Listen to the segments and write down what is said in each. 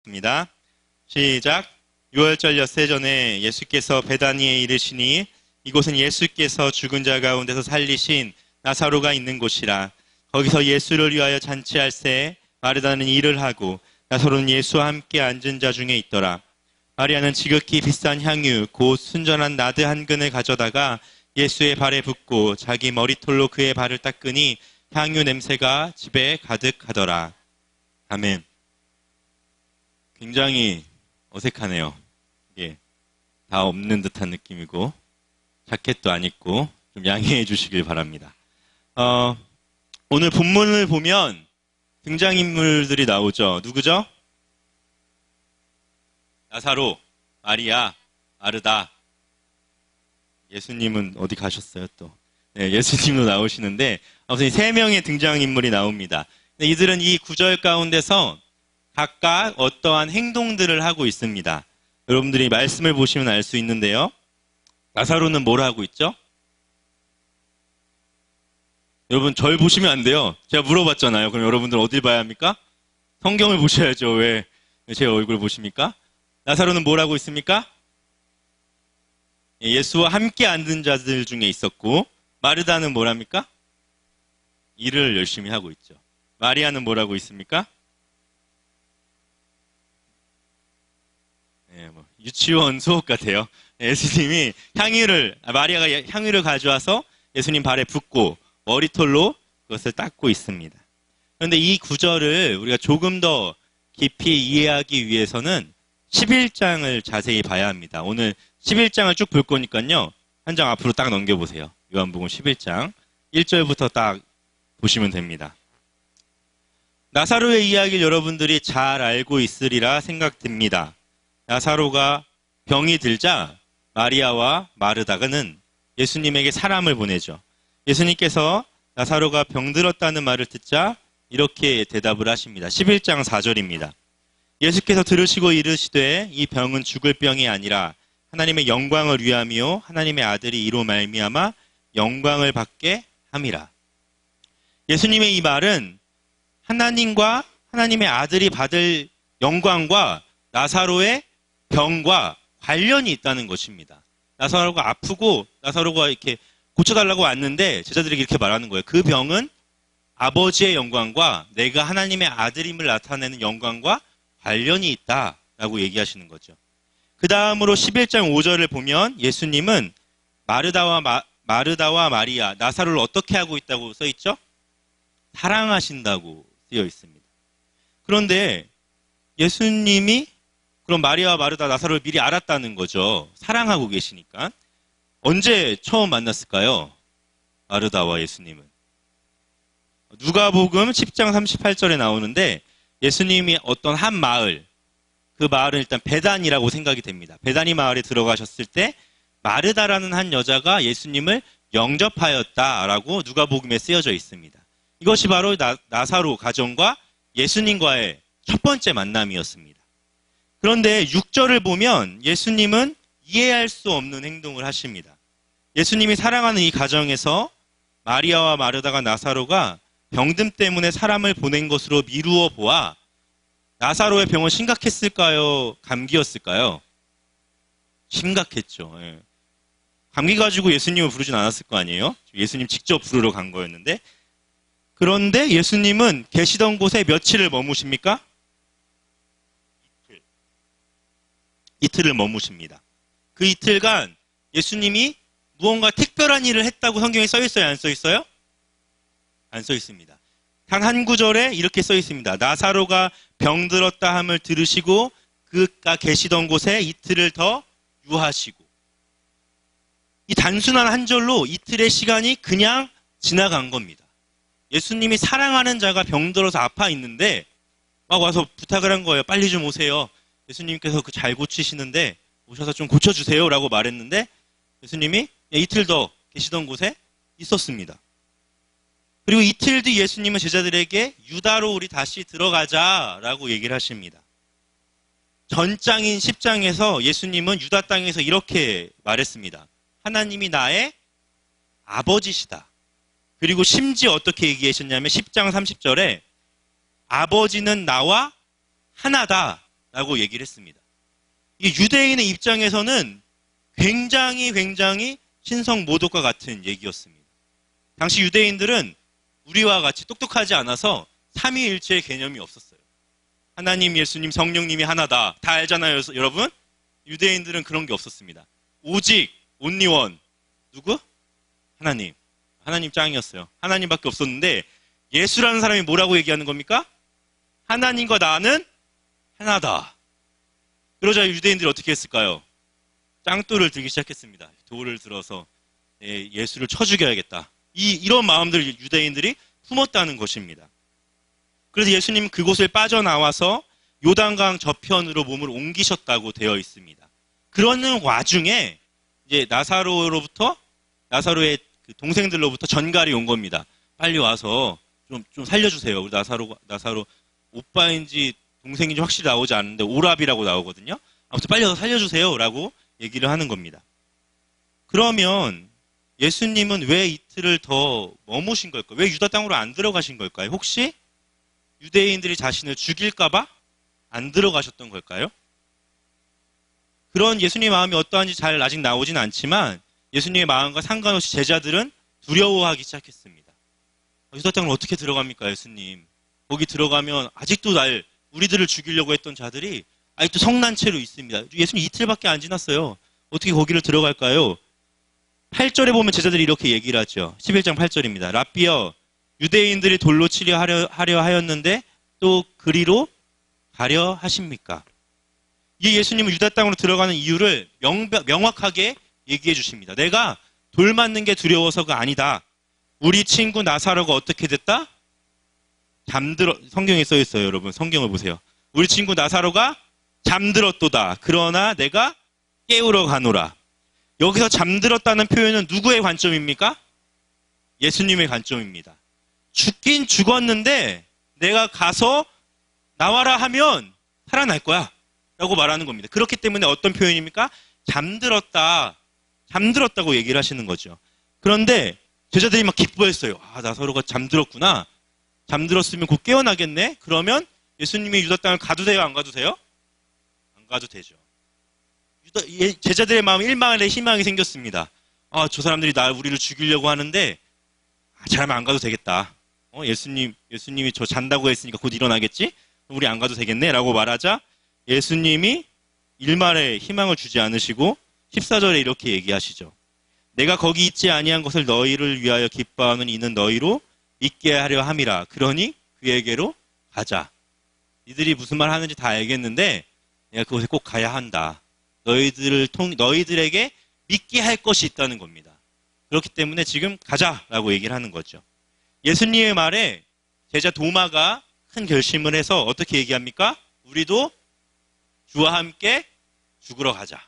입니다. 시작. 유월절 엿새 전에 예수께서 베다니에 이르시니 이곳은 예수께서 죽은 자 가운데서 살리신 나사로가 있는 곳이라. 거기서 예수를 위하여 잔치할새 마르다는 일을 하고 나사로는 예수와 함께 앉은 자 중에 있더라. 마리아는 지극히 비싼 향유 곧 순전한 나드 한 근을 가져다가 예수의 발에 붓고 자기 머리털로 그의 발을 닦으니 향유 냄새가 집에 가득하더라. 아멘. 굉장히 어색하네요. 이게 다 없는 듯한 느낌이고 자켓도 안 입고 좀 양해해 주시길 바랍니다. 오늘 본문을 보면 등장인물들이 나오죠. 누구죠? 나사로, 마리아, 마르다. 예수님은 어디 가셨어요 또? 네, 예수님도 나오시는데 아무튼 세 명의 등장인물이 나옵니다. 이들은 이 구절 가운데서 각각 어떠한 행동들을 하고 있습니다. 여러분들이 말씀을 보시면 알 수 있는데요. 나사로는 뭘 하고 있죠? 여러분 절 보시면 안 돼요. 제가 물어봤잖아요. 그럼 여러분들 어딜 봐야 합니까? 성경을 보셔야죠. 왜 제 얼굴 보십니까? 나사로는 뭘 하고 있습니까? 예수와 함께 앉은 자들 중에 있었고, 마르다는 뭘 합니까? 일을 열심히 하고 있죠. 마리아는 뭘 하고 있습니까? 유치원 수업 같아요. 예수님이 마리아가 향유를 가져와서 예수님 발에 붓고 머리털로 그것을 닦고 있습니다. 그런데 이 구절을 우리가 조금 더 깊이 이해하기 위해서는 11장을 자세히 봐야 합니다. 오늘 11장을 쭉 볼 거니까요. 한 장 앞으로 딱 넘겨보세요. 요한복음 11장 1절부터 딱 보시면 됩니다. 나사로의 이야기를 여러분들이 잘 알고 있으리라 생각됩니다. 나사로가 병이 들자 마리아와 마르다가는 예수님에게 사람을 보내죠. 예수님께서 나사로가 병들었다는 말을 듣자 이렇게 대답을 하십니다. 11장 4절입니다. 예수께서 들으시고 이르시되 이 병은 죽을 병이 아니라 하나님의 영광을 위함이요 하나님의 아들이 이로 말미암아 영광을 받게 함이라. 예수님의 이 말은 하나님과 하나님의 아들이 받을 영광과 나사로의 병과 관련이 있다는 것입니다. 나사로가 아프고 나사로가 이렇게 고쳐달라고 왔는데 제자들에게 이렇게 말하는 거예요. 그 병은 아버지의 영광과 내가 하나님의 아들임을 나타내는 영광과 관련이 있다라고 얘기하시는 거죠. 그 다음으로 11장 5절을 보면 예수님은 마르다와 마리아, 나사로를 어떻게 하고 있다고 써있죠? 사랑하신다고 쓰여 있습니다. 그런데 예수님이 그럼 마리아와 마르다, 나사로를 미리 알았다는 거죠. 사랑하고 계시니까. 언제 처음 만났을까요? 마르다와 예수님은. 누가복음 10장 38절에 나오는데 예수님이 어떤 한 마을, 그 마을은 일단 베단이라고 생각이 됩니다. 베다니 마을에 들어가셨을 때 마르다라는 한 여자가 예수님을 영접하였다라고 누가복음에 쓰여져 있습니다. 이것이 바로 나사로 가정과 예수님과의 첫 번째 만남이었습니다. 그런데 6절을 보면 예수님은 이해할 수 없는 행동을 하십니다. 예수님이 사랑하는 이 가정에서 마리아와 마르다가 나사로가 병듦 때문에 사람을 보낸 것으로 미루어 보아 나사로의 병은 심각했을까요? 감기였을까요? 심각했죠. 예. 감기 가지고 예수님을 부르진 않았을 거 아니에요? 예수님 직접 부르러 간 거였는데. 그런데 예수님은 계시던 곳에 며칠을 머무십니까? 이틀을 머무십니다. 그 이틀간 예수님이 무언가 특별한 일을 했다고 성경에 써 있어요? 안 써 있어요? 안 써 있습니다. 단 한 구절에 이렇게 써 있습니다. 나사로가 병들었다 함을 들으시고 그가 계시던 곳에 이틀을 더 유하시고. 이 단순한 한 절로 이틀의 시간이 그냥 지나간 겁니다. 예수님이 사랑하는 자가 병들어서 아파 있는데 막 와서 부탁을 한 거예요. 빨리 좀 오세요. 예수님께서 그 잘 고치시는데 오셔서 좀 고쳐주세요 라고 말했는데 예수님이 이틀 더 계시던 곳에 있었습니다. 그리고 이틀 뒤 예수님은 제자들에게 유다로 우리 다시 들어가자라고 얘기를 하십니다. 전장인 10장에서 예수님은 유다 땅에서 이렇게 말했습니다. 하나님이 나의 아버지시다. 그리고 심지어 어떻게 얘기하셨냐면 10장 30절에 아버지는 나와 하나다 라고 얘기를 했습니다. 이 유대인의 입장에서는 굉장히 신성 모독과 같은 얘기였습니다. 당시 유대인들은 우리와 같이 똑똑하지 않아서 삼위일체의 개념이 없었어요. 하나님, 예수님, 성령님이 하나다. 다 알잖아요, 여러분? 유대인들은 그런 게 없었습니다. 오직 only one. 누구? 하나님. 하나님 짱이었어요. 하나님밖에 없었는데 예수라는 사람이 뭐라고 얘기하는 겁니까? 하나님과 나는 하나다. 그러자 유대인들이 어떻게 했을까요? 짱돌을 들기 시작했습니다. 돌을 들어서 예수를 쳐 죽여야겠다. 이런 마음들을 유대인들이 품었다는 것입니다. 그래서 예수님은 그곳을 빠져나와서 요단강 저편으로 몸을 옮기셨다고 되어 있습니다. 그러는 와중에 이제 나사로의 그 동생들로부터 전갈이 온 겁니다. 빨리 와서 좀 살려주세요. 우리 나사로 오빠인지 동생인지 확실히 나오지 않는데 오랍이라고 나오거든요. 아무튼 빨리 와서 살려주세요. 라고 얘기를 하는 겁니다. 그러면 예수님은 왜 이틀을 더 머무신 걸까요? 왜 유다 땅으로 안 들어가신 걸까요? 혹시 유대인들이 자신을 죽일까봐 안 들어가셨던 걸까요? 그런 예수님의 마음이 어떠한지 잘 아직 나오진 않지만 예수님의 마음과 상관없이 제자들은 두려워하기 시작했습니다. 유다 땅을 어떻게 들어갑니까, 예수님? 거기 들어가면 아직도 우리들을 죽이려고 했던 자들이 아직도 성난채로 있습니다. 예수님 이틀밖에 안 지났어요. 어떻게 거기를 들어갈까요? 8절에 보면 제자들이 이렇게 얘기를 하죠. 11장 8절입니다. 랍비여, 유대인들이 돌로 치려 하려 하였는데 또 그리로 가려 하십니까? 이 예수님은 유다 땅으로 들어가는 이유를 명확하게 얘기해 주십니다. 내가 돌 맞는 게 두려워서가 아니다. 우리 친구 나사로가 어떻게 됐다? 성경에 써 있어요, 여러분. 성경을 보세요. 우리 친구 나사로가 잠들었도다. 그러나 내가 깨우러 가노라. 여기서 잠들었다는 표현은 누구의 관점입니까? 예수님의 관점입니다. 죽긴 죽었는데 내가 가서 나와라 하면 살아날 거야. 라고 말하는 겁니다. 그렇기 때문에 어떤 표현입니까? 잠들었다고 얘기를 하시는 거죠. 그런데 제자들이 막 기뻐했어요. 나사로가 잠들었구나. 잠들었으면 곧 깨어나겠네. 그러면 예수님이 유다 땅을 가도 돼요? 안 가도 돼요? 안 가도 되죠. 제자들의 마음에 일말의 희망이 생겼습니다. 저 사람들이 우리를 죽이려고 하는데 잘하면 안 가도 되겠다. 예수님이 저 잔다고 했으니까 곧 일어나겠지? 우리 안 가도 되겠네? 라고 말하자 예수님이 일말의 희망을 주지 않으시고 14절에 이렇게 얘기하시죠. 내가 거기 있지 아니한 것을 너희를 위하여 기뻐하는 이는 너희로 믿게 하려 함이라. 그러니 그에게로 가자. 이들이 무슨 말 하는지 다 알겠는데 내가 그곳에 꼭 가야 한다. 너희들에게 믿게 할 것이 있다는 겁니다. 그렇기 때문에 지금 가자라고 얘기를 하는 거죠. 예수님의 말에 제자 도마가 큰 결심을 해서 어떻게 얘기합니까? 우리도 주와 함께 죽으러 가자.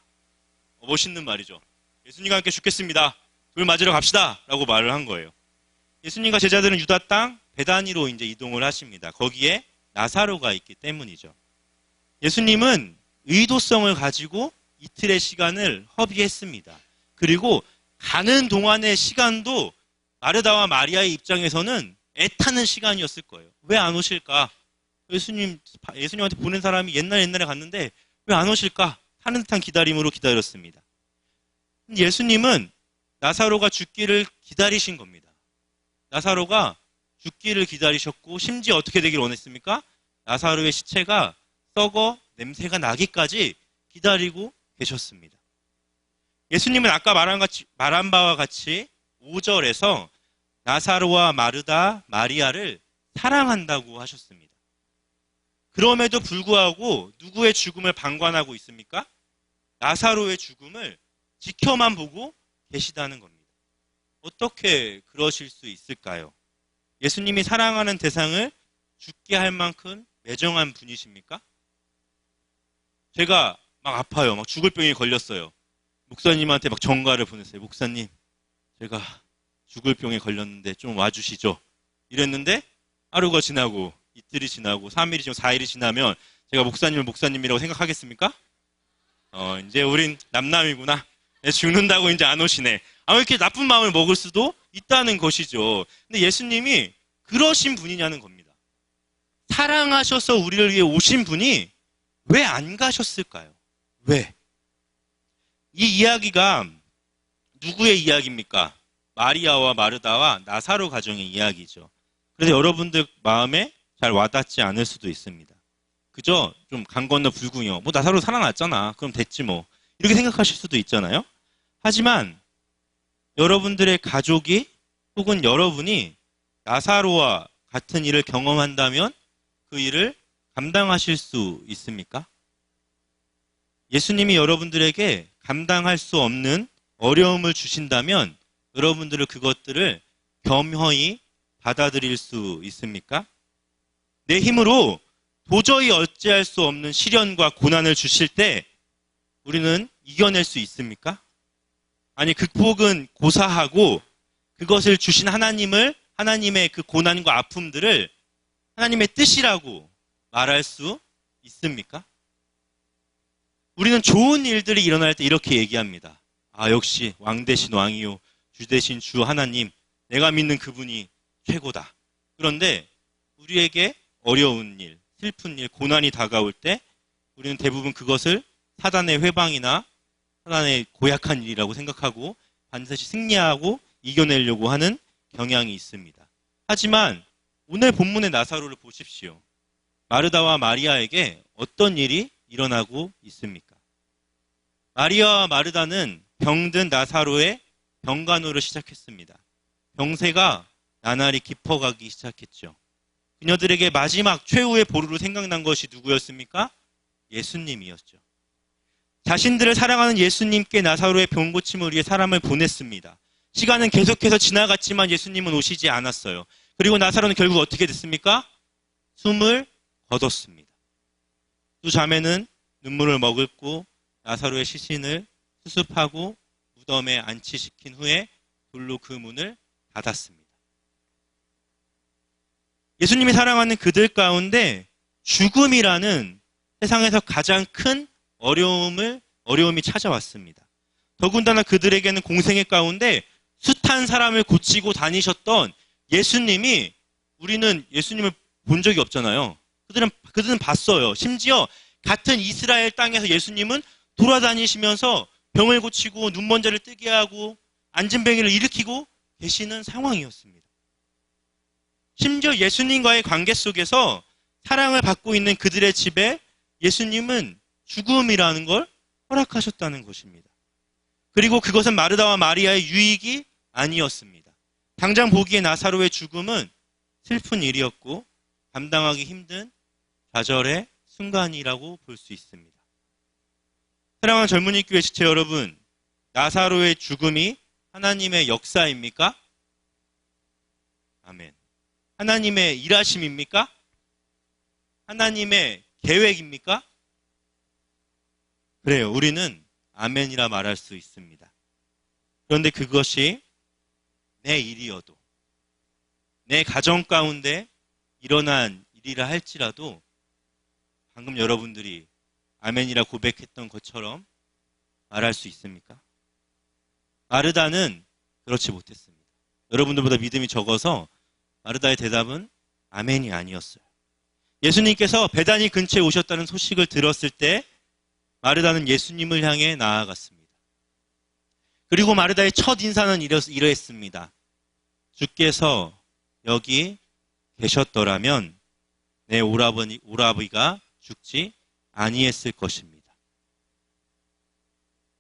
멋있는 말이죠. 예수님과 함께 죽겠습니다. 돌 맞으러 갑시다. 라고 말을 한 거예요. 예수님과 제자들은 유다 땅 베다니로 이제 이동을 하십니다. 거기에 나사로가 있기 때문이죠. 예수님은 의도성을 가지고 이틀의 시간을 허비했습니다. 그리고 가는 동안의 시간도 마르다와 마리아의 입장에서는 애타는 시간이었을 거예요. 왜 안 오실까? 예수님한테 보낸 사람이 옛날에 갔는데 왜 안 오실까? 타는 듯한 기다림으로 기다렸습니다. 예수님은 나사로가 죽기를 기다리신 겁니다. 나사로가 죽기를 기다리셨고 심지어 어떻게 되길 원했습니까? 나사로의 시체가 썩어 냄새가 나기까지 기다리고 계셨습니다. 예수님은 아까 말한 바와 같이 5절에서 나사로와 마르다, 마리아를 사랑한다고 하셨습니다. 그럼에도 불구하고 누구의 죽음을 방관하고 있습니까? 나사로의 죽음을 지켜만 보고 계시다는 겁니다. 어떻게 그러실 수 있을까요? 예수님이 사랑하는 대상을 죽게 할 만큼 매정한 분이십니까? 제가 막 아파요. 막 죽을 병에 걸렸어요. 목사님한테 막 전가를 보냈어요. 목사님, 제가 죽을 병에 걸렸는데 좀 와주시죠. 이랬는데 하루가 지나고 이틀이 지나고 3일이 지나고 4일이 지나면 제가 목사님을 목사님이라고 생각하겠습니까? 이제 우린 남남이구나. 죽는다고 이제 안 오시네. 이렇게 나쁜 마음을 먹을 수도 있다는 것이죠. 근데 예수님이 그러신 분이냐는 겁니다. 사랑하셔서 우리를 위해 오신 분이 왜 안 가셨을까요? 왜? 이 이야기가 누구의 이야기입니까? 마리아와 마르다와 나사로 가정의 이야기죠. 그래서 여러분들 마음에 잘 와닿지 않을 수도 있습니다. 그저 좀 강 건너 불구경. 뭐 나사로 살아났잖아. 그럼 됐지 뭐. 이렇게 생각하실 수도 있잖아요. 하지만 여러분들의 가족이 혹은 여러분이 나사로와 같은 일을 경험한다면 그 일을 감당하실 수 있습니까? 예수님이 여러분들에게 감당할 수 없는 어려움을 주신다면 여러분들은 그것들을 겸허히 받아들일 수 있습니까? 내 힘으로 도저히 어찌할 수 없는 시련과 고난을 주실 때 우리는 이겨낼 수 있습니까? 아니, 극복은 고사하고 그것을 주신 하나님의 그 고난과 아픔들을 하나님의 뜻이라고 말할 수 있습니까? 우리는 좋은 일들이 일어날 때 이렇게 얘기합니다. 아, 역시 왕 대신 왕이요, 주 대신 주 하나님, 내가 믿는 그분이 최고다. 그런데 우리에게 어려운 일, 슬픈 일, 고난이 다가올 때 우리는 대부분 그것을 사단의 회방이나 사단의 고약한 일이라고 생각하고 반드시 승리하고 이겨내려고 하는 경향이 있습니다. 하지만 오늘 본문의 나사로를 보십시오. 마르다와 마리아에게 어떤 일이 일어나고 있습니까? 마리아와 마르다는 병든 나사로의 병간호를 시작했습니다. 병세가 나날이 깊어가기 시작했죠. 그녀들에게 마지막 최후의 보루로 생각난 것이 누구였습니까? 예수님이었죠. 자신들을 사랑하는 예수님께 나사로의 병 고침을 위해 사람을 보냈습니다. 시간은 계속해서 지나갔지만 예수님은 오시지 않았어요. 그리고 나사로는 결국 어떻게 됐습니까? 숨을 거뒀습니다. 두 자매는 눈물을 머금고 나사로의 시신을 수습하고 무덤에 안치시킨 후에 돌로 그 문을 닫았습니다. 예수님이 사랑하는 그들 가운데 죽음이라는 세상에서 가장 큰 어려움이 찾아왔습니다. 더군다나 그들에게는 공생애 가운데 숱한 사람을 고치고 다니셨던 예수님이, 우리는 예수님을 본 적이 없잖아요. 그들은 봤어요. 심지어 같은 이스라엘 땅에서 예수님은 돌아다니시면서 병을 고치고 눈먼 자를 뜨게 하고 앉은 병이를 일으키고 계시는 상황이었습니다. 심지어 예수님과의 관계 속에서 사랑을 받고 있는 그들의 집에 예수님은 죽음이라는 걸 허락하셨다는 것입니다. 그리고 그것은 마르다와 마리아의 유익이 아니었습니다. 당장 보기에 나사로의 죽음은 슬픈 일이었고 감당하기 힘든 좌절의 순간이라고 볼 수 있습니다. 사랑하는 젊은이 교회 지체 여러분, 나사로의 죽음이 하나님의 역사입니까? 아멘. 하나님의 일하심입니까? 하나님의 계획입니까? 그래요. 우리는 아멘이라 말할 수 있습니다. 그런데 그것이 내 일이어도, 내 가정 가운데 일어난 일이라 할지라도 방금 여러분들이 아멘이라 고백했던 것처럼 말할 수 있습니까? 마르다는 그렇지 못했습니다. 여러분들보다 믿음이 적어서 마르다의 대답은 아멘이 아니었어요. 예수님께서 베다니 근처에 오셨다는 소식을 들었을 때 마르다는 예수님을 향해 나아갔습니다. 그리고 마르다의 첫 인사는 이러했습니다. 주께서 여기 계셨더라면 내 오라버니가 죽지 아니했을 것입니다.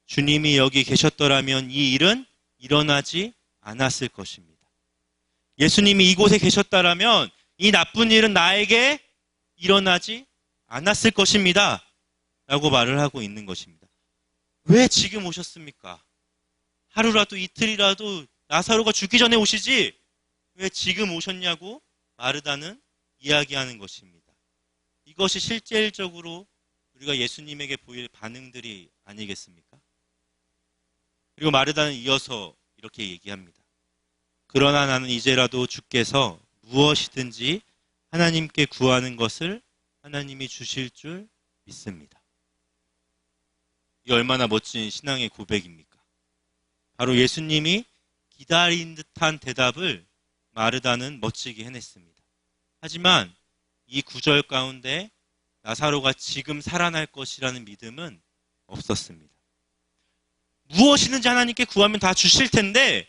주님이 여기 계셨더라면 이 일은 일어나지 않았을 것입니다. 예수님이 이곳에 계셨다라면 이 나쁜 일은 나에게 일어나지 않았을 것입니다. 라고 말을 하고 있는 것입니다. 왜 지금 오셨습니까? 하루라도 이틀이라도 나사로가 죽기 전에 오시지 왜 지금 오셨냐고 마르다는 이야기하는 것입니다. 이것이 실질적으로 우리가 예수님에게 보일 반응들이 아니겠습니까? 그리고 마르다는 이어서 이렇게 얘기합니다. 그러나 나는 이제라도 주께서 무엇이든지 하나님께 구하는 것을 하나님이 주실 줄 믿습니다. 이 얼마나 멋진 신앙의 고백입니까? 바로 예수님이 기다린 듯한 대답을 마르다는 멋지게 해냈습니다. 하지만 이 구절 가운데 나사로가 지금 살아날 것이라는 믿음은 없었습니다. 무엇이든지 하나님께 구하면 다 주실 텐데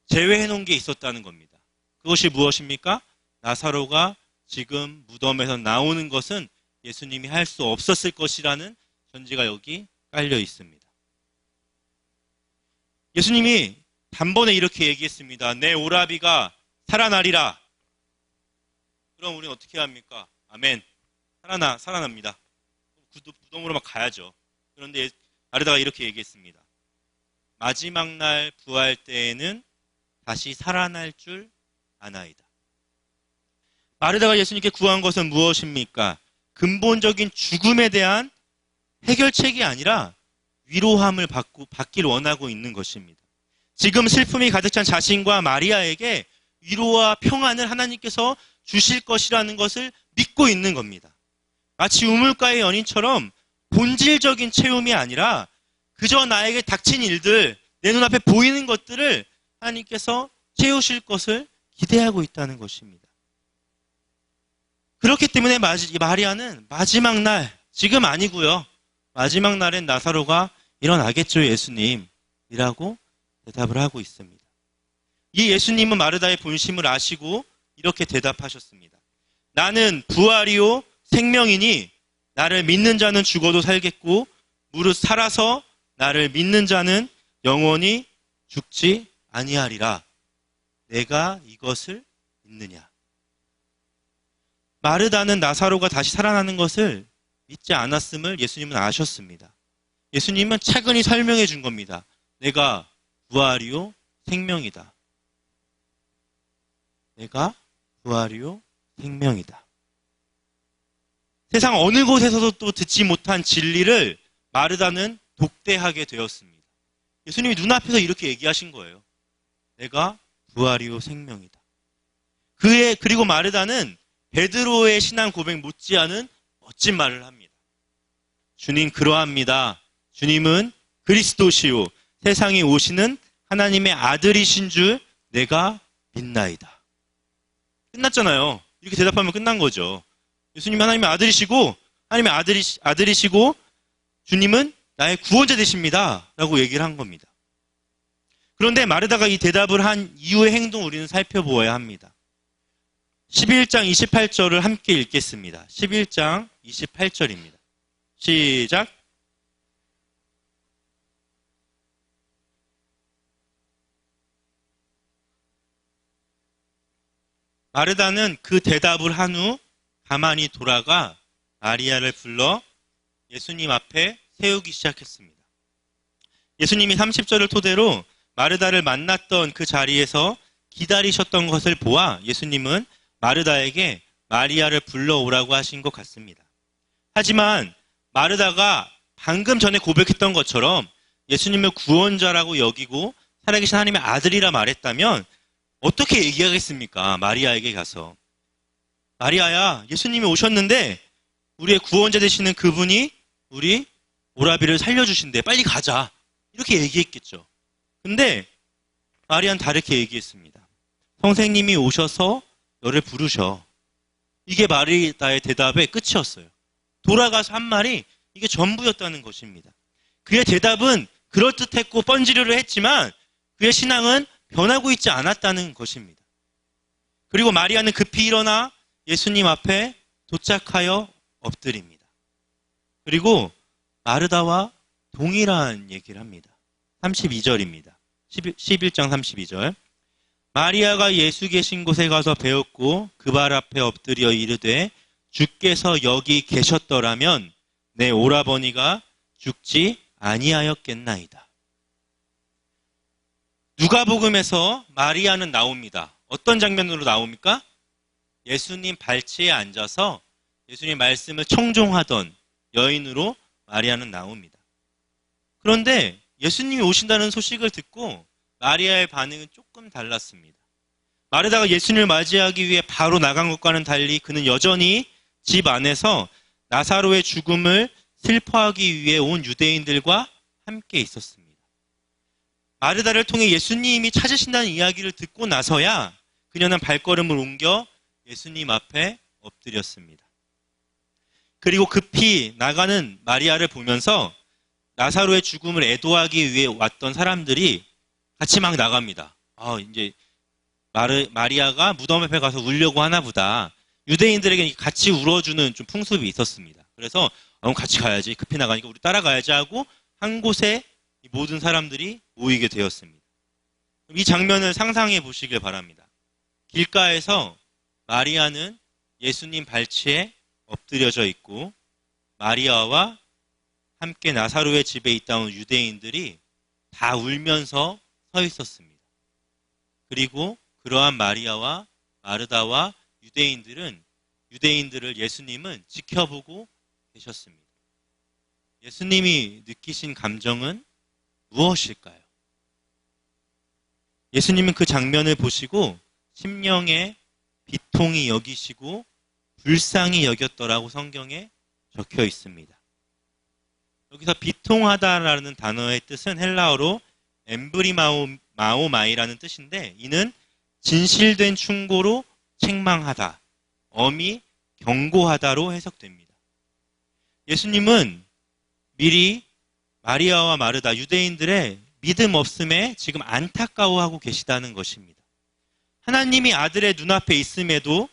제외해 놓은 게 있었다는 겁니다. 그것이 무엇입니까? 나사로가 지금 무덤에서 나오는 것은 예수님이 할 수 없었을 것이라는 전제가 여기 깔려 있습니다. 예수님이 단번에 이렇게 얘기했습니다. 내 오라비가 살아나리라. 그럼 우리는 어떻게 합니까? 아멘. 살아납니다. 무덤으로 막 가야죠. 그런데 마르다가 이렇게 얘기했습니다. 마지막 날 부활 때에는 다시 살아날 줄 아나이다. 마르다가 예수님께 구한 것은 무엇입니까? 근본적인 죽음에 대한 해결책이 아니라 위로함을 받기를 원하고 있는 것입니다. 지금 슬픔이 가득 찬 자신과 마리아에게 위로와 평안을 하나님께서 주실 것이라는 것을 믿고 있는 겁니다. 마치 우물가의 연인처럼 본질적인 채움이 아니라 그저 나에게 닥친 일들, 내 눈앞에 보이는 것들을 하나님께서 채우실 것을 기대하고 있다는 것입니다. 그렇기 때문에 마리아는 마지막 날, 지금 아니고요. 마지막 날엔 나사로가 일어나겠죠, 예수님이라고 대답을 하고 있습니다. 이 예수님은 마르다의 본심을 아시고 이렇게 대답하셨습니다. 나는 부활이요 생명이니 나를 믿는 자는 죽어도 살겠고 무릇 살아서 나를 믿는 자는 영원히 죽지 아니하리라. 내가 이것을 믿느냐? 마르다는 나사로가 다시 살아나는 것을 믿지 않았음을 예수님은 아셨습니다. 예수님은 차근히 설명해 준 겁니다. 내가 부활이요 생명이다. 내가 부활이요 생명이다. 세상 어느 곳에서도 또 듣지 못한 진리를 마르다는 독대하게 되었습니다. 예수님이 눈앞에서 이렇게 얘기하신 거예요. 내가 부활이요 생명이다. 그리고 마르다는 베드로의 신앙 고백 못지않은 멋진 말을 합니다. 주님 그러합니다. 주님은 그리스도시요 세상에 오시는 하나님의 아들이신 줄 내가 믿나이다. 끝났잖아요. 이렇게 대답하면 끝난 거죠. 예수님이 하나님의 아들이시고 하나님의 아들이시고 주님은 나의 구원자 되십니다. 라고 얘기를 한 겁니다. 그런데 마르다가 이 대답을 한 이후의 행동을 우리는 살펴보아야 합니다. 11장 28절을 함께 읽겠습니다. 11장 28절입니다. 시작. 마르다는 그 대답을 한 후 가만히 돌아가 마리아를 불러 예수님 앞에 세우기 시작했습니다. 예수님이 30절을 토대로 마르다를 만났던 그 자리에서 기다리셨던 것을 보아 예수님은 마르다에게 마리아를 불러오라고 하신 것 같습니다. 하지만 마르다가 방금 전에 고백했던 것처럼 예수님을 구원자라고 여기고 살아계신 하나님의 아들이라 말했다면 어떻게 얘기하겠습니까? 마리아에게 가서. 마리아야, 예수님이 오셨는데 우리의 구원자 되시는 그분이 우리 오라비를 살려주신대. 빨리 가자. 이렇게 얘기했겠죠. 근데 마리아는 다르게 얘기했습니다. 선생님이 오셔서 너를 부르셔. 이게 마리아의 대답의 끝이었어요. 돌아가서 한 말이 이게 전부였다는 것입니다. 그의 대답은 그럴듯했고 뻔지르르 했지만 그의 신앙은 변하고 있지 않았다는 것입니다. 그리고 마리아는 급히 일어나 예수님 앞에 도착하여 엎드립니다. 그리고 마르다와 동일한 얘기를 합니다. 32절입니다. 11장 32절. 마리아가 예수 계신 곳에 가서 배웠고 그 발 앞에 엎드려 이르되 주께서 여기 계셨더라면 내 오라버니가 죽지 아니하였겠나이다. 누가복음에서 마리아는 나옵니다. 어떤 장면으로 나옵니까? 예수님 발치에 앉아서 예수님 말씀을 청종하던 여인으로 마리아는 나옵니다. 그런데 예수님이 오신다는 소식을 듣고 마리아의 반응은 조금 달랐습니다. 마르다가 예수님을 맞이하기 위해 바로 나간 것과는 달리 그는 여전히 집 안에서 나사로의 죽음을 슬퍼하기 위해 온 유대인들과 함께 있었습니다. 마르다를 통해 예수님이 찾으신다는 이야기를 듣고 나서야 그녀는 발걸음을 옮겨 예수님 앞에 엎드렸습니다. 그리고 급히 나가는 마리아를 보면서 나사로의 죽음을 애도하기 위해 왔던 사람들이 같이 막 나갑니다. 이제 마리아가 무덤 앞에 가서 울려고 하나 보다. 유대인들에게 같이 울어주는 좀 풍습이 있었습니다. 그래서 같이 가야지, 급히 나가니까 우리 따라가야지 하고 한 곳에 이 모든 사람들이 모이게 되었습니다. 이 장면을 상상해 보시길 바랍니다. 길가에서 마리아는 예수님 발치에 엎드려져 있고 마리아와 함께 나사로의 집에 있다 온 유대인들이 다 울면서 서 있었습니다. 그리고 그러한 마리아와 마르다와 유대인들을 예수님은 지켜보고 계셨습니다. 예수님이 느끼신 감정은 무엇일까요? 예수님은 그 장면을 보시고 심령에 비통히 여기시고 불쌍히 여겼더라고 성경에 적혀 있습니다. 여기서 비통하다라는 단어의 뜻은 헬라어로 엠브리마오마이라는 뜻인데, 이는 진실된 충고로 책망하다, 엄히 경고하다로 해석됩니다. 예수님은 미리 마리아와 마르다, 유대인들의 믿음 없음에 지금 안타까워하고 계시다는 것입니다. 하나님이 아들의 눈앞에 있음에도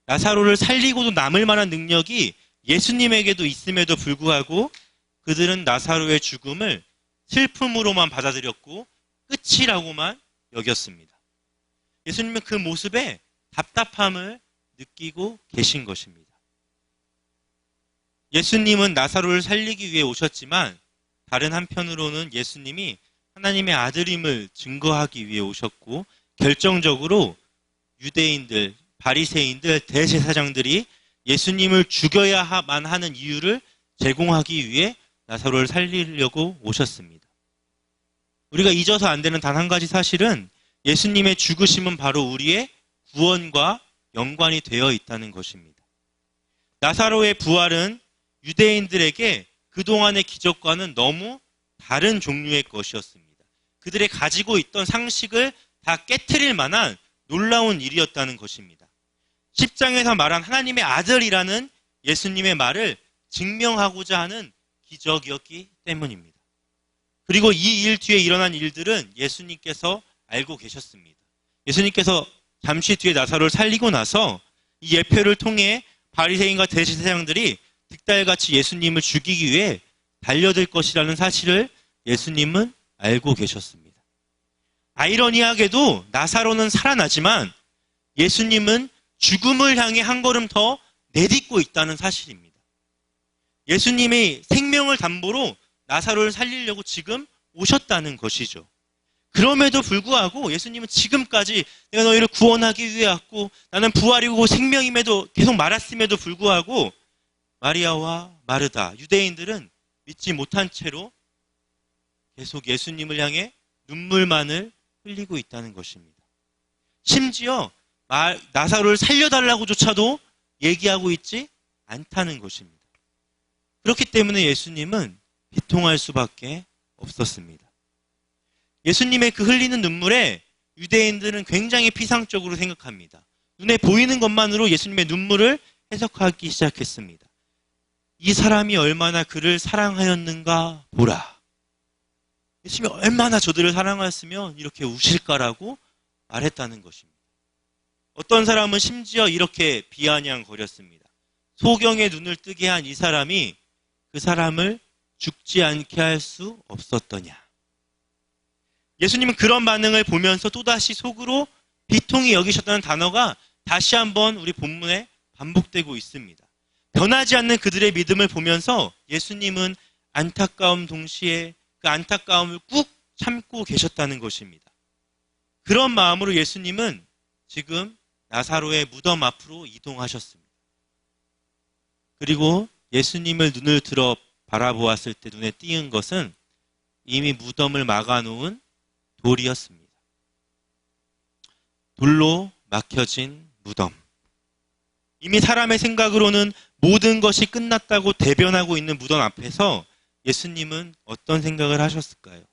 나사로를 살리고도 남을 만한 능력이 예수님에게도 있음에도 불구하고 그들은 나사로의 죽음을 슬픔으로만 받아들였고 끝이라고만 여겼습니다. 예수님은 그 모습에 답답함을 느끼고 계신 것입니다. 예수님은 나사로를 살리기 위해 오셨지만 다른 한편으로는 예수님이 하나님의 아들임을 증거하기 위해 오셨고, 결정적으로 유대인들, 바리새인들, 대제사장들이 예수님을 죽여야만 하는 이유를 제공하기 위해 나사로를 살리려고 오셨습니다. 우리가 잊어서 안 되는 단 한 가지 사실은 예수님의 죽으심은 바로 우리의 구원과 연관이 되어 있다는 것입니다. 나사로의 부활은 유대인들에게 그동안의 기적과는 너무 다른 종류의 것이었습니다. 그들의 가지고 있던 상식을 다 깨트릴 만한 놀라운 일이었다는 것입니다. 10장에서 말한 하나님의 아들이라는 예수님의 말을 증명하고자 하는 기적이었기 때문입니다. 그리고 이 일 뒤에 일어난 일들은 예수님께서 알고 계셨습니다. 예수님께서 잠시 뒤에 나사로를 살리고 나서 이 예표를 통해 바리새인과 대제사장들이 득달같이 예수님을 죽이기 위해 달려들 것이라는 사실을 예수님은 알고 계셨습니다. 아이러니하게도 나사로는 살아나지만 예수님은 죽음을 향해 한 걸음 더 내딛고 있다는 사실입니다. 예수님이 생명을 담보로 나사로를 살리려고 지금 오셨다는 것이죠. 그럼에도 불구하고 예수님은 지금까지 내가 너희를 구원하기 위해 왔고 나는 부활이고 생명임에도 계속 말했음에도 불구하고 마리아와 마르다, 유대인들은 믿지 못한 채로 계속 예수님을 향해 눈물만을 흘리고 있다는 것입니다. 심지어 나사로를 살려달라고조차도 얘기하고 있지 않다는 것입니다. 그렇기 때문에 예수님은 비통할 수밖에 없었습니다. 예수님의 그 흘리는 눈물에 유대인들은 굉장히 피상적으로 생각합니다. 눈에 보이는 것만으로 예수님의 눈물을 해석하기 시작했습니다. 이 사람이 얼마나 그를 사랑하였는가 보라. 예수님이 얼마나 저들을 사랑하였으면 이렇게 우실까라고 말했다는 것입니다. 어떤 사람은 심지어 이렇게 비아냥거렸습니다. 소경의 눈을 뜨게 한 이 사람이 그 사람을 죽지 않게 할 수 없었더냐. 예수님은 그런 반응을 보면서 또다시 속으로 비통히 여기셨다는 단어가 다시 한번 우리 본문에 반복되고 있습니다. 변하지 않는 그들의 믿음을 보면서 예수님은 안타까움 동시에 그 안타까움을 꾹 참고 계셨다는 것입니다. 그런 마음으로 예수님은 지금 나사로의 무덤 앞으로 이동하셨습니다. 그리고 예수님을 눈을 들어 바라보았을 때 눈에 띄는 것은 이미 무덤을 막아놓은 돌이었습니다. 돌로 막혀진 무덤. 이미 사람의 생각으로는 모든 것이 끝났다고 대변하고 있는 무덤 앞에서 예수님은 어떤 생각을 하셨을까요?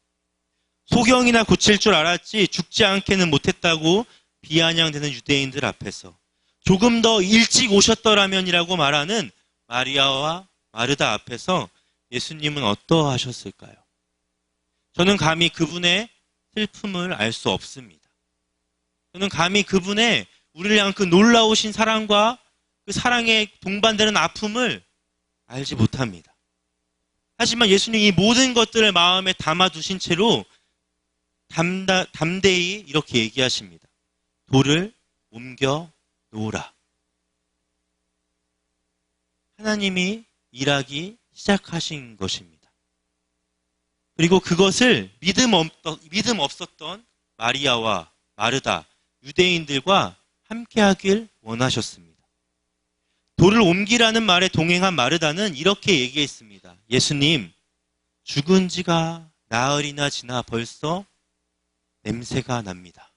소경이나 고칠 줄 알았지 죽지 않게는 못했다고 비아냥되는 유대인들 앞에서 조금 더 일찍 오셨더라면이라고 말하는 마리아와 마르다 앞에서 예수님은 어떠하셨을까요? 저는 감히 그분의 슬픔을 알 수 없습니다. 저는 감히 그분의 우리를 향한 그 놀라우신 사랑과 그 사랑에 동반되는 아픔을 알지 못합니다. 하지만 예수님이 이 모든 것들을 마음에 담아두신 채로 담대히 이렇게 얘기하십니다. 돌을 옮겨 놓으라. 하나님이 일하기 시작하신 것입니다. 그리고 그것을 믿음 없었던 마리아와 마르다, 유대인들과 함께하길 원하셨습니다. 돌을 옮기라는 말에 동행한 마르다는 이렇게 얘기했습니다. 예수님, 죽은 지가 나흘이나 지나 벌써 냄새가 납니다.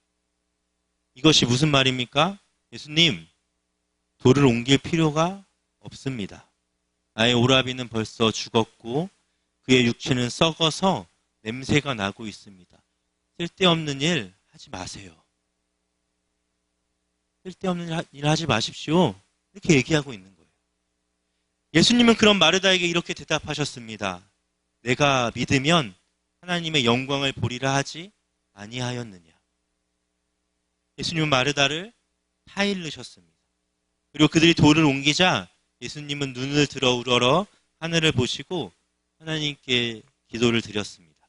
이것이 무슨 말입니까? 예수님, 돌을 옮길 필요가 없습니다. 나의 오라비는 벌써 죽었고 그의 육체는 썩어서 냄새가 나고 있습니다. 쓸데없는 일 하지 마세요. 쓸데없는 일 하지 마십시오. 이렇게 얘기하고 있는 거예요. 예수님은 그런 마르다에게 이렇게 대답하셨습니다. 내가 믿으면 하나님의 영광을 보리라 하지 아니하였느냐. 예수님은 마르다를 타일르셨습니다. 그리고 그들이 돌을 옮기자 예수님은 눈을 들어 우러러 하늘을 보시고 하나님께 기도를 드렸습니다.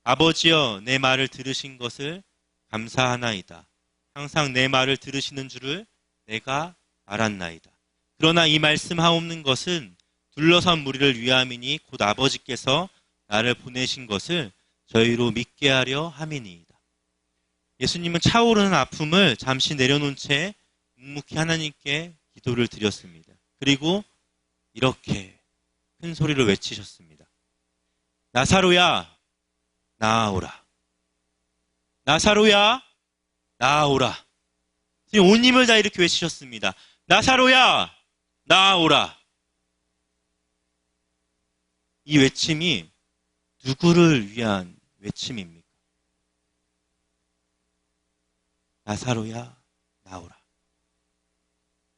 아버지여, 내 말을 들으신 것을 감사하나이다. 항상 내 말을 들으시는 줄을 내가 알았나이다. 그러나 이 말씀하옵는 것은 둘러선 무리를 위함이니 곧 아버지께서 나를 보내신 것을 저희로 믿게 하려 함이니이다. 예수님은 차오르는 아픔을 잠시 내려놓은 채 묵묵히 하나님께 기도를 드렸습니다. 그리고 이렇게 큰 소리로 외치셨습니다. 나사로야, 나아오라. 나사로야, 나아오라. 온 힘을 다 이렇게 외치셨습니다. 나사로야, 나아오라. 이 외침이 누구를 위한 외침입니까? 나사로야, 나오라.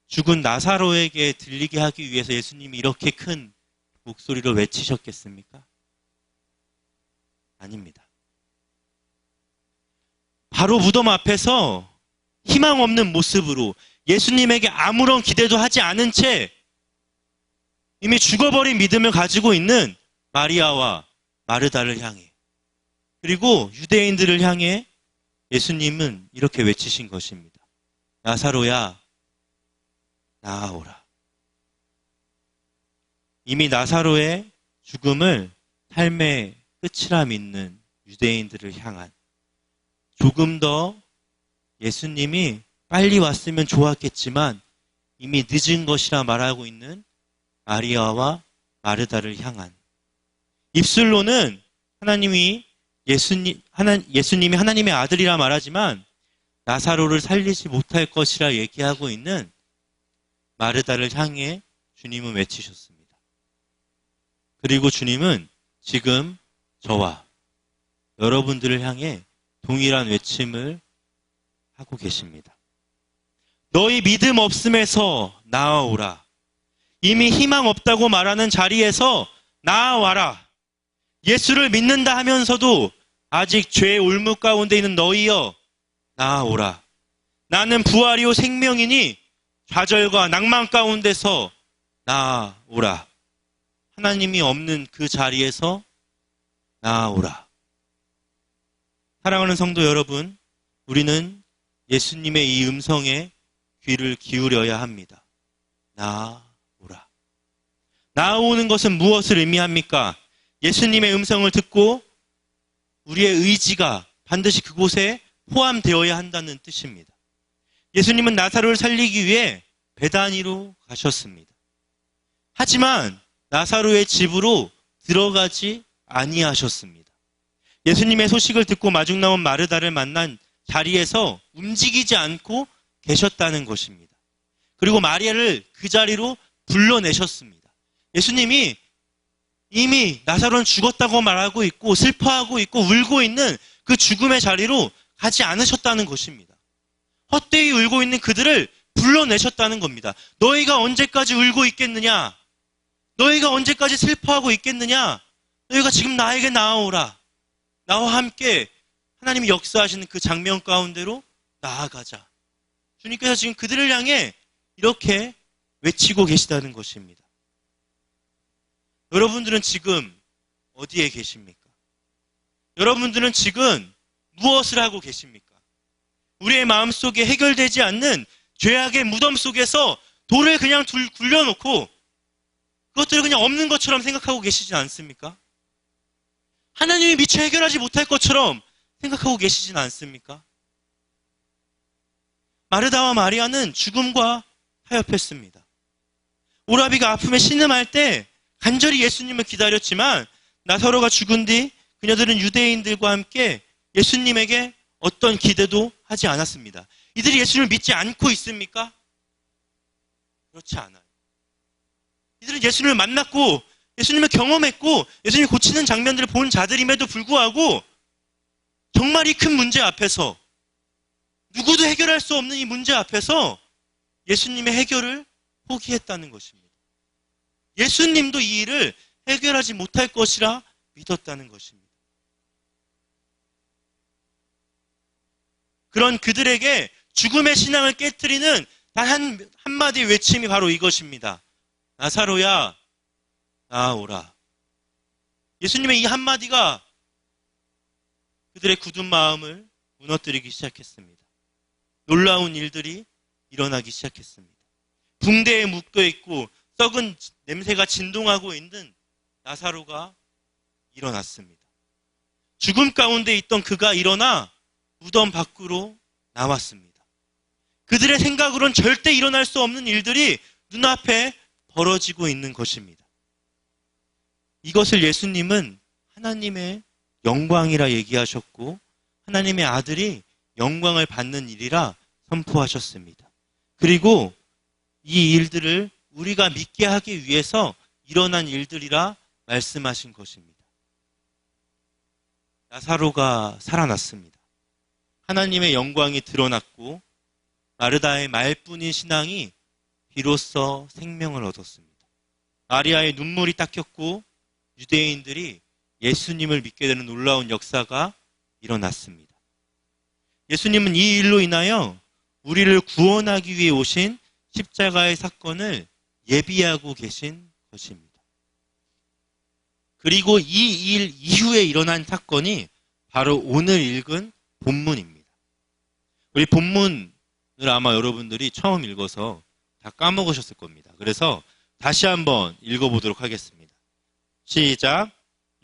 죽은 나사로에게 들리게 하기 위해서 예수님이 이렇게 큰 목소리로 외치셨겠습니까? 아닙니다. 바로 무덤 앞에서 희망 없는 모습으로 예수님에게 아무런 기대도 하지 않은 채 이미 죽어버린 믿음을 가지고 있는 마리아와 마르다를 향해, 그리고 유대인들을 향해 예수님은 이렇게 외치신 것입니다. 나사로야, 나아오라. 이미 나사로의 죽음을 삶의 끝이라 믿는 유대인들을 향한, 조금 더 예수님이 빨리 왔으면 좋았겠지만 이미 늦은 것이라 말하고 있는 마리아와 마르다를 향한, 입술로는 예수님이 하나님의 아들이라 말하지만 나사로를 살리지 못할 것이라 얘기하고 있는 마르다를 향해 주님은 외치셨습니다. 그리고 주님은 지금 저와 여러분들을 향해 동일한 외침을 하고 계십니다. 너희 믿음 없음에서 나아오라. 이미 희망 없다고 말하는 자리에서 나아와라. 예수를 믿는다 하면서도 아직 죄의 올무 가운데 있는 너희여, 나아오라. 나는 부활이요 생명이니 좌절과 낭만 가운데서 나아오라. 하나님이 없는 그 자리에서 나아오라. 사랑하는 성도 여러분, 우리는 예수님의 이 음성에 귀를 기울여야 합니다. 나아오라. 나아오는 것은 무엇을 의미합니까? 예수님의 음성을 듣고 우리의 의지가 반드시 그곳에 포함되어야 한다는 뜻입니다. 예수님은 나사로를 살리기 위해 베다니로 가셨습니다. 하지만 나사로의 집으로 들어가지 아니하셨습니다. 예수님의 소식을 듣고 마중 나온 마르다를 만난 자리에서 움직이지 않고 계셨다는 것입니다. 그리고 마리아를 그 자리로 불러내셨습니다. 예수님이 이미 나사로는 죽었다고 말하고 있고 슬퍼하고 있고 울고 있는 그 죽음의 자리로 가지 않으셨다는 것입니다. 헛되이 울고 있는 그들을 불러내셨다는 겁니다. 너희가 언제까지 울고 있겠느냐? 너희가 언제까지 슬퍼하고 있겠느냐? 너희가 지금 나에게 나아오라. 나와 함께 하나님이 역사하시는 그 장면 가운데로 나아가자. 주님께서 지금 그들을 향해 이렇게 외치고 계시다는 것입니다. 여러분들은 지금 어디에 계십니까? 여러분들은 지금 무엇을 하고 계십니까? 우리의 마음속에 해결되지 않는 죄악의 무덤 속에서 돌을 그냥 굴려놓고 그것들을 그냥 없는 것처럼 생각하고 계시진 않습니까? 하나님이 미처 해결하지 못할 것처럼 생각하고 계시진 않습니까? 마르다와 마리아는 죽음과 타협했습니다. 오라비가 아픔에 신음할 때 간절히 예수님을 기다렸지만 나사로가 죽은 뒤 그녀들은 유대인들과 함께 예수님에게 어떤 기대도 하지 않았습니다. 이들이 예수님을 믿지 않고 있습니까? 그렇지 않아요. 이들은 예수님을 만났고 예수님을 경험했고 예수님이 고치는 장면들을 본 자들임에도 불구하고 정말 이 큰 문제 앞에서 누구도 해결할 수 없는 이 문제 앞에서 예수님의 해결을 포기했다는 것입니다. 예수님도 이 일을 해결하지 못할 것이라 믿었다는 것입니다. 그런 그들에게 죽음의 신앙을 깨트리는 단 한마디 외침이 바로 이것입니다. 나사로야, 나아오라. 예수님의 이 한마디가 그들의 굳은 마음을 무너뜨리기 시작했습니다. 놀라운 일들이 일어나기 시작했습니다. 붕대에 묶여 있고 썩은 냄새가 진동하고 있는 나사로가 일어났습니다. 죽음 가운데 있던 그가 일어나 무덤 밖으로 나왔습니다. 그들의 생각으론 절대 일어날 수 없는 일들이 눈앞에 벌어지고 있는 것입니다. 이것을 예수님은 하나님의 영광이라 얘기하셨고 하나님의 아들이 영광을 받는 일이라 선포하셨습니다. 그리고 이 일들을 우리가 믿게 하기 위해서 일어난 일들이라 말씀하신 것입니다. 나사로가 살아났습니다. 하나님의 영광이 드러났고 마르다의 말뿐인 신앙이 비로소 생명을 얻었습니다. 마리아의 눈물이 닦였고 유대인들이 예수님을 믿게 되는 놀라운 역사가 일어났습니다. 예수님은 이 일로 인하여 우리를 구원하기 위해 오신 십자가의 사건을 예비하고 계신 것입니다. 그리고 이 일 이후에 일어난 사건이 바로 오늘 읽은 본문입니다. 우리 본문을 아마 여러분들이 처음 읽어서 다 까먹으셨을 겁니다. 그래서 다시 한번 읽어보도록 하겠습니다. 시작.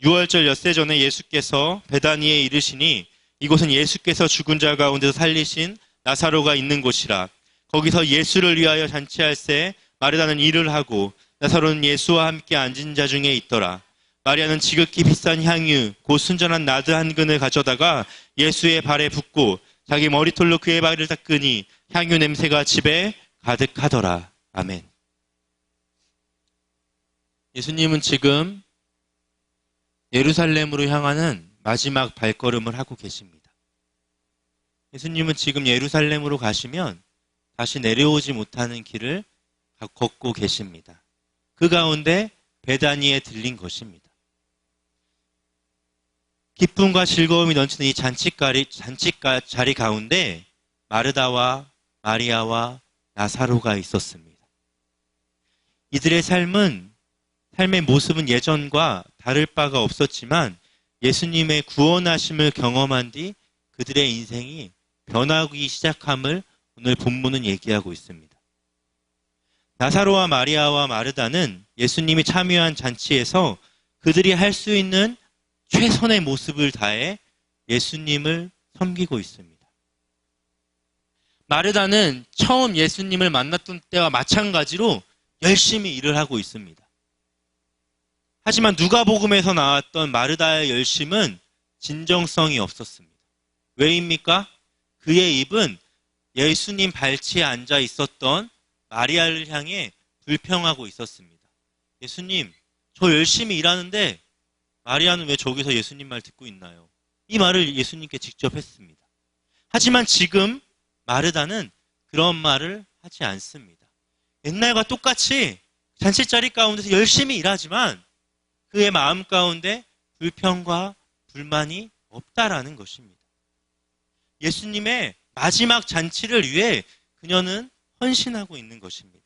6월절 엿새 전에 예수께서 베다니에 이르시니 이곳은 예수께서 죽은 자 가운데서 살리신 나사로가 있는 곳이라. 거기서 예수를 위하여 잔치할새 마르다는 일을 하고 나사로는 예수와 함께 앉은 자 중에 있더라. 마리아는 지극히 비싼 향유 곧 순전한 나드 한 근을 가져다가 예수의 발에 붓고 자기 머리털로 그의 발을 닦으니 향유 냄새가 집에 가득하더라. 아멘. 예수님은 지금 예루살렘으로 향하는 마지막 발걸음을 하고 계십니다. 예수님은 지금 예루살렘으로 가시면 다시 내려오지 못하는 길을 걷고 계십니다. 그 가운데 베다니에 들린 것입니다. 기쁨과 즐거움이 넘치는 이 잔치 자리 가운데 마르다와 마리아와 나사로가 있었습니다. 이들의 삶의 모습은 예전과 다를 바가 없었지만 예수님의 구원하심을 경험한 뒤 그들의 인생이 변하기 시작함을 오늘 본문은 얘기하고 있습니다. 나사로와 마리아와 마르다는 예수님이 참여한 잔치에서 그들이 할 수 있는 최선의 모습을 다해 예수님을 섬기고 있습니다. 마르다는 처음 예수님을 만났던 때와 마찬가지로 열심히 일을 하고 있습니다. 하지만 누가복음에서 나왔던 마르다의 열심은 진정성이 없었습니다. 왜입니까? 그의 입은 예수님 발치에 앉아 있었던 마리아를 향해 불평하고 있었습니다. 예수님, 저 열심히 일하는데 마리아는 왜 저기서 예수님 말 듣고 있나요? 이 말을 예수님께 직접 했습니다. 하지만 지금 마르다는 그런 말을 하지 않습니다. 옛날과 똑같이 잔치자리 가운데서 열심히 일하지만 그의 마음 가운데 불평과 불만이 없다라는 것입니다. 예수님의 마지막 잔치를 위해 그녀는 헌신하고 있는 것입니다.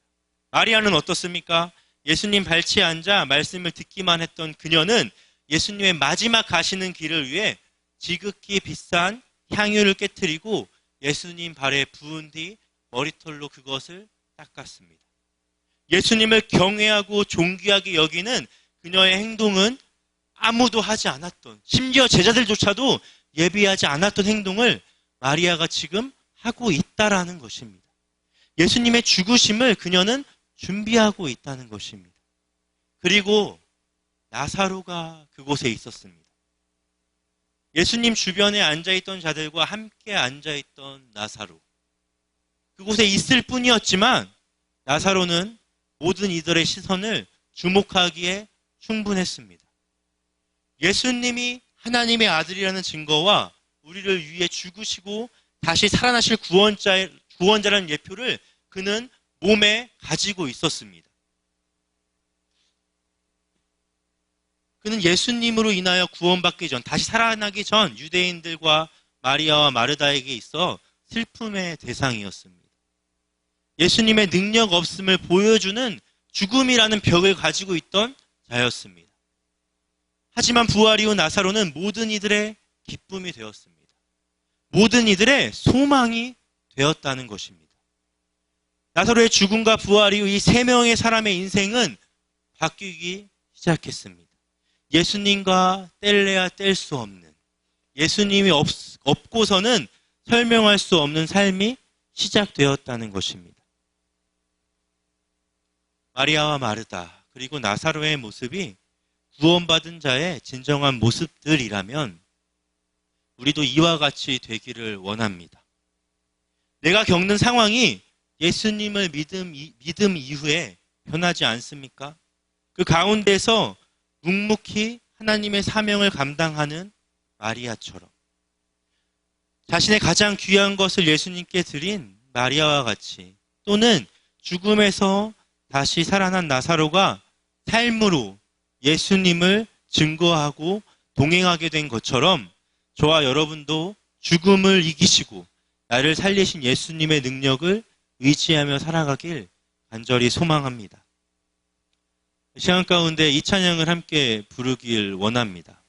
마리아는 어떻습니까? 예수님 발치에 앉아 말씀을 듣기만 했던 그녀는 예수님의 마지막 가시는 길을 위해 지극히 비싼 향유를 깨트리고 예수님 발에 부은 뒤 머리털로 그것을 닦았습니다. 예수님을 경외하고 존귀하게 여기는 그녀의 행동은 아무도 하지 않았던, 심지어 제자들조차도 예비하지 않았던 행동을 마리아가 지금 하고 있다라는 것입니다. 예수님의 죽으심을 그녀는 준비하고 있다는 것입니다. 그리고 나사로가 그곳에 있었습니다. 예수님 주변에 앉아있던 자들과 함께 앉아있던 나사로. 그곳에 있을 뿐이었지만 나사로는 모든 이들의 시선을 주목하기에 충분했습니다. 예수님이 하나님의 아들이라는 증거와 우리를 위해 죽으시고 다시 살아나실 구원자라는 예표를 그는 몸에 가지고 있었습니다. 그는 예수님으로 인하여 구원받기 전, 다시 살아나기 전 유대인들과 마리아와 마르다에게 있어 슬픔의 대상이었습니다. 예수님의 능력 없음을 보여주는 죽음이라는 벽을 가지고 있던 자였습니다. 하지만 부활 이후 나사로는 모든 이들의 기쁨이 되었습니다. 모든 이들의 소망이 되었다는 것입니다. 나사로의 죽음과 부활 이후 이 세 명의 사람의 인생은 바뀌기 시작했습니다. 예수님과 뗄래야 뗄 수 없는, 예수님이 없고서는 설명할 수 없는 삶이 시작되었다는 것입니다. 마리아와 마르다 그리고 나사로의 모습이 구원받은 자의 진정한 모습들이라면 우리도 이와 같이 되기를 원합니다. 내가 겪는 상황이 예수님을 믿음 이후에 변하지 않습니까? 그 가운데서 묵묵히 하나님의 사명을 감당하는 마리아처럼 자신의 가장 귀한 것을 예수님께 드린 마리아와 같이, 또는 죽음에서 다시 살아난 나사로가 삶으로 예수님을 증거하고 동행하게 된 것처럼 저와 여러분도 죽음을 이기시고 나를 살리신 예수님의 능력을 의지하며 살아가길 간절히 소망합니다. 시간 가운데 이 찬양을 함께 부르길 원합니다.